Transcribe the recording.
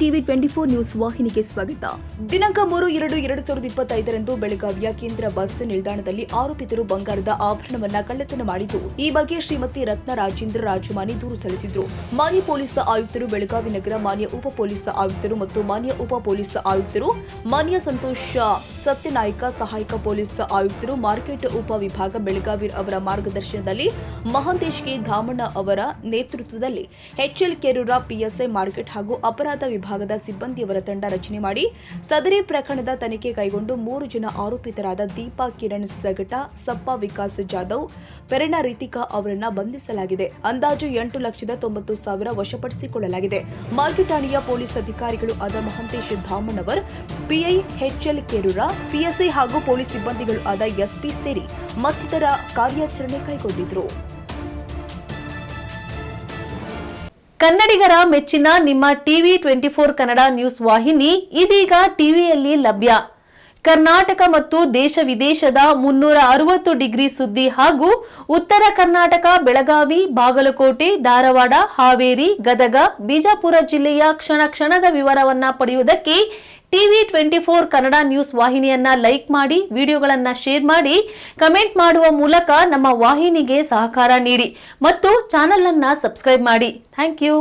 TV 24 news ವಾಹಿನಿಗೆ ಸ್ವಾಗತ. ದಿನಾಂಕ 3/2/2025 ಬೆಳಗಾವಿಯ ಕೇಂದ್ರ ಬಸ್ ನಿಲ್ದಾಣದಲ್ಲಿ ಆರೋಪಿತರು ಬಂಗಾರದ ಆಭರಣವನ್ನ ಕಳ್ಳತನ ಮಾಡಿದ್ದು, ಈ ಬಗ್ಗೆ ಶ್ರೀಮತಿ ರತ್ನ ರಾಜೇಂದ್ರ ರಾಜಮಾನಿ ದೂರು ಸಲ್ಲಿಸಿದ್ರು. ಮಾನ್ಯ ಪೊಲೀಸ್ ಆಯುಕ್ತರು ಬೆಳಗಾವಿ ನಗರ, ಮಾನ್ಯ ಉಪ ಪೊಲೀಸ್ ಆಯುಕ್ತರು ಮತ್ತು ಮಾನ್ಯ ಉಪ ಪೊಲೀಸ್ ಆಯುಕ್ತರು, ಮಾನ್ಯ ಸಂತೋಷ ಸತ್ಯನಾಯಕ ಸಹಾಯಕ ಪೊಲೀಸ್ ಆಯುಕ್ತರು, ಮಾರ್ಕೆಟ್ ಉಪ ವಿಭಾಗ ಬೆಳಗಾವಿ ಅವರ ಮಾರ್ಗದರ್ಶನದಲ್ಲಿ ಮಹಾಂತೇಶ್ ಕೆ ಧಾಮಣ್ಣ ಅವರ ನೇತೃತ್ವದಲ್ಲಿ ಎಚ್ಎಲ್ ಕೆರೂರ ಪಿಎಸ್ಐ ಮಾರ್ಕೆಟ್ ಹಾಗೂ ಅಪರಾಧ ವಿಭಾಗದ ಸಿಬ್ಬಂದಿಯವರ ತಂಡ ರಚನೆ ಮಾಡಿ ಸದರಿ ಪ್ರಕರಣದ ತನಿಖೆ ಕೈಗೊಂಡು 3 ಜನ ಆರೋಪಿತರಾದ ದೀಪಾ ಕಿರಣ್ ಸಗಟ, ಸಪ್ಪ ವಿಕಾಸ್ ಜಾಧವ್, ಪೆರಣ ರೀತಿಕಾ ಅವರನ್ನ ಬಂಧಿಸಲಾಗಿದೆ. ಅಂದಾಜು 8,90,000 ವಶಪಡಿಸಿಕೊಳ್ಳಲಾಗಿದೆ. ಮಾರ್ಕೆಟ್ ಠಾಣೆಯ ಪೊಲೀಸ್ ಅಧಿಕಾರಿಗಳು ಆದ Mahantesh ಧಾಮಣ್ಣವರ್, PI HL Kerur, PSI ಹಾಗೂ ಪೊಲೀಸ್ ಸಿಬ್ಬಂದಿಗಳು ಆದ ಎಸ್ಪಿ ಸೇರಿ ಮತ್ತಿತರ ಕಾರ್ಯಾಚರಣೆ ಕೈಗೊಂಡಿದ್ರು. ಕನ್ನಡಿಗರ ಮೆಚ್ಚಿನ ನಿಮ್ಮ ಟಿವಿ 24 ಕನ್ನಡ ನ್ಯೂಸ್ ವಾಹಿನಿ ಇದೀಗ ಟಿವಿಯಲ್ಲಿ ಲಭ್ಯ. ಕರ್ನಾಟಕ ಮತ್ತು ದೇಶ ವಿದೇಶದ 360 ಡಿಗ್ರಿ ಸುದ್ದಿ ಹಾಗೂ ಉತ್ತರ ಕರ್ನಾಟಕ, ಬೆಳಗಾವಿ, ಬಾಗಲಕೋಟೆ, ಧಾರವಾಡ, ಹಾವೇರಿ, ಗದಗ, ಬಿಜಾಪುರ ಜಿಲ್ಲೆಯ ಕ್ಷಣ ಕ್ಷಣದ ವಿವರವನ್ನ ಪಡೆಯುವುದಕ್ಕೆ ಟಿವಿ 24 ಕನ್ನಡ ನ್ಯೂಸ್ ವಾಹಿನಿಯನ್ನ ಲೈಕ್ ಮಾಡಿ, ವಿಡಿಯೋಗಳನ್ನ ಶೇರ್ ಮಾಡಿ, ಕಮೆಂಟ್ ಮಾಡುವ ಮೂಲಕ ನಮ್ಮ ವಾಹಿನಿಗೆ ಸಹಕಾರ ನೀಡಿ ಮತ್ತು ಚಾನೆಲ್ ಅನ್ನ ಸಬ್ಸ್ಕ್ರೈಬ್ ಮಾಡಿ. Thank you.